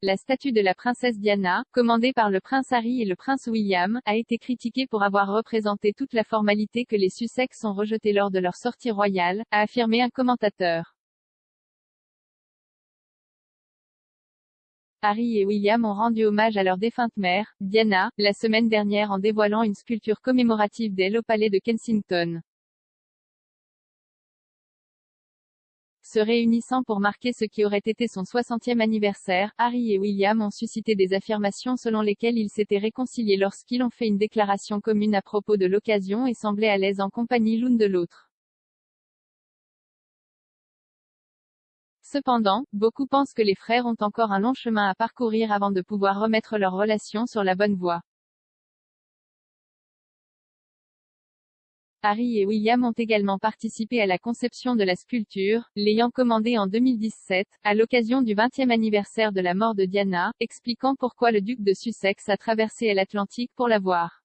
La statue de la princesse Diana, commandée par le prince Harry et le prince William, a été critiquée pour avoir représenté toute la formalité que les Sussex ont rejetée lors de leur sortie royale, a affirmé un commentateur. Harry et William ont rendu hommage à leur défunte mère, Diana, la semaine dernière en dévoilant une sculpture commémorative d'elle au palais de Kensington. Se réunissant pour marquer ce qui aurait été son 60e anniversaire, Harry et William ont suscité des affirmations selon lesquelles ils s'étaient réconciliés lorsqu'ils ont fait une déclaration commune à propos de l'occasion et semblaient à l'aise en compagnie l'une de l'autre. Cependant, beaucoup pensent que les frères ont encore un long chemin à parcourir avant de pouvoir remettre leur relation sur la bonne voie. Harry et William ont également participé à la conception de la sculpture, l'ayant commandée en 2017, à l'occasion du 20e anniversaire de la mort de Diana, expliquant pourquoi le duc de Sussex a traversé l'Atlantique pour la voir.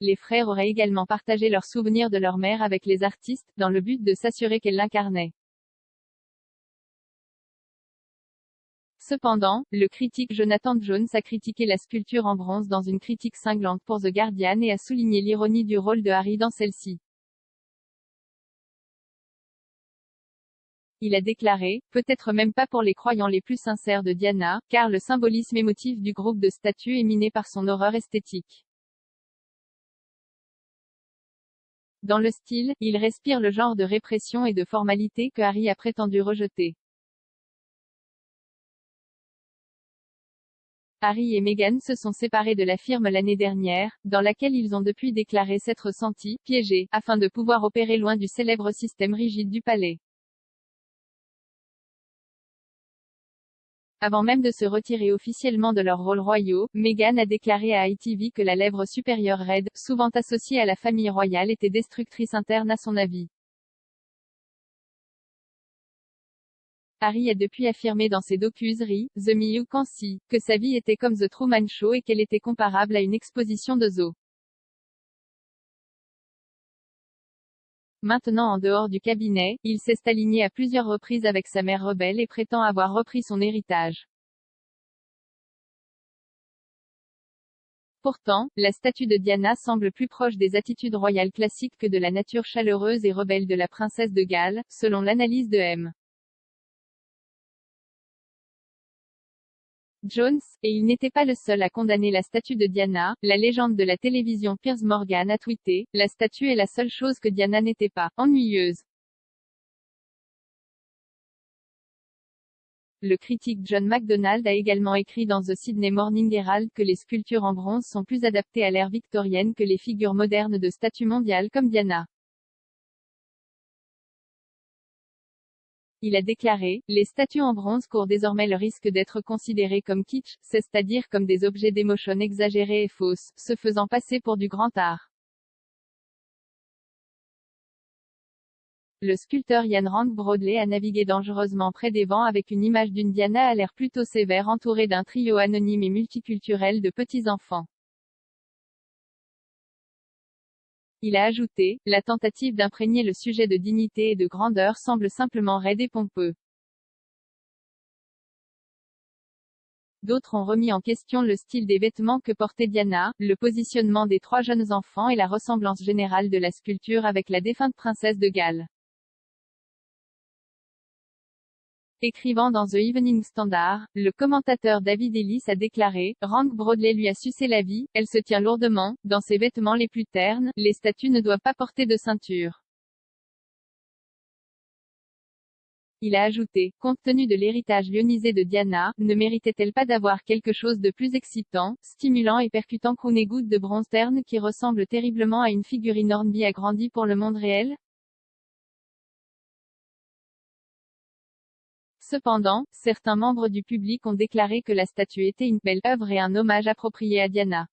Les frères auraient également partagé leurs souvenirs de leur mère avec les artistes, dans le but de s'assurer qu'elle l'incarnait. Cependant, le critique Jonathan Jones a critiqué la sculpture en bronze dans une critique cinglante pour The Guardian et a souligné l'ironie du rôle de Harry dans celle-ci. Il a déclaré, peut-être même pas pour les croyants les plus sincères de Diana, car le symbolisme émotif du groupe de statues est miné par son horreur esthétique. Dans le style, il respire le genre de répression et de formalité que Harry a prétendu rejeter. Harry et Meghan se sont séparés de la firme l'année dernière, dans laquelle ils ont depuis déclaré s'être sentis « piégés », afin de pouvoir opérer loin du célèbre système rigide du palais. Avant même de se retirer officiellement de leurs rôles royaux, Meghan a déclaré à ITV que la lèvre supérieure raide, souvent associée à la famille royale était destructrice interne à son avis. Harry a depuis affirmé dans ses docu-séries, The Miu Kansi, que sa vie était comme The Truman Show et qu'elle était comparable à une exposition de zoo. Maintenant en dehors du cabinet, il s'est aligné à plusieurs reprises avec sa mère rebelle et prétend avoir repris son héritage. Pourtant, la statue de Diana semble plus proche des attitudes royales classiques que de la nature chaleureuse et rebelle de la princesse de Galles, selon l'analyse de M. Jones, et il n'était pas le seul à condamner la statue de Diana. La légende de la télévision Piers Morgan a tweeté, la statue est la seule chose que Diana n'était pas, ennuyeuse. Le critique John MacDonald a également écrit dans The Sydney Morning Herald que les sculptures en bronze sont plus adaptées à l'ère victorienne que les figures modernes de statues mondiales comme Diana. Il a déclaré, les statues en bronze courent désormais le risque d'être considérées comme kitsch, c'est-à-dire comme des objets d'émotion exagérés et fausses, se faisant passer pour du grand art. Le sculpteur Ian Rank Broadley a navigué dangereusement près des vents avec une image d'une Diana à l'air plutôt sévère entourée d'un trio anonyme et multiculturel de petits-enfants. Il a ajouté, la tentative d'imprégner le sujet de dignité et de grandeur semble simplement raide et pompeux. D'autres ont remis en question le style des vêtements que portait Diana, le positionnement des trois jeunes enfants et la ressemblance générale de la sculpture avec la défunte princesse de Galles. Écrivant dans The Evening Standard, le commentateur David Ellis a déclaré, Rank Broadley lui a sucé la vie, elle se tient lourdement, dans ses vêtements les plus ternes, les statues ne doivent pas porter de ceinture. Il a ajouté, compte tenu de l'héritage lionisé de Diana, ne méritait-elle pas d'avoir quelque chose de plus excitant, stimulant et percutant qu'une goutte de bronze terne qui ressemble terriblement à une figurine Hornby agrandie pour le monde réel? Cependant, certains membres du public ont déclaré que la statue était une belle œuvre et un hommage approprié à Diana.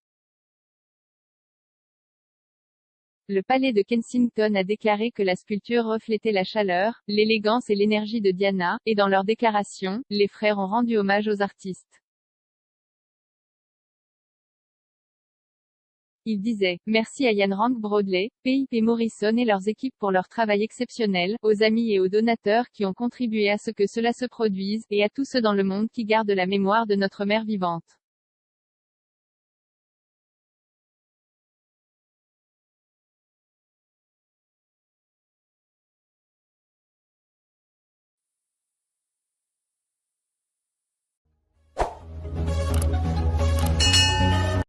Le palais de Kensington a déclaré que la sculpture reflétait la chaleur, l'élégance et l'énergie de Diana, et dans leur déclaration, les frères ont rendu hommage aux artistes. Il disait « Merci à Ian Rank Broadley, P.I.P. Morrison et leurs équipes pour leur travail exceptionnel, aux amis et aux donateurs qui ont contribué à ce que cela se produise, et à tous ceux dans le monde qui gardent la mémoire de notre mère vivante.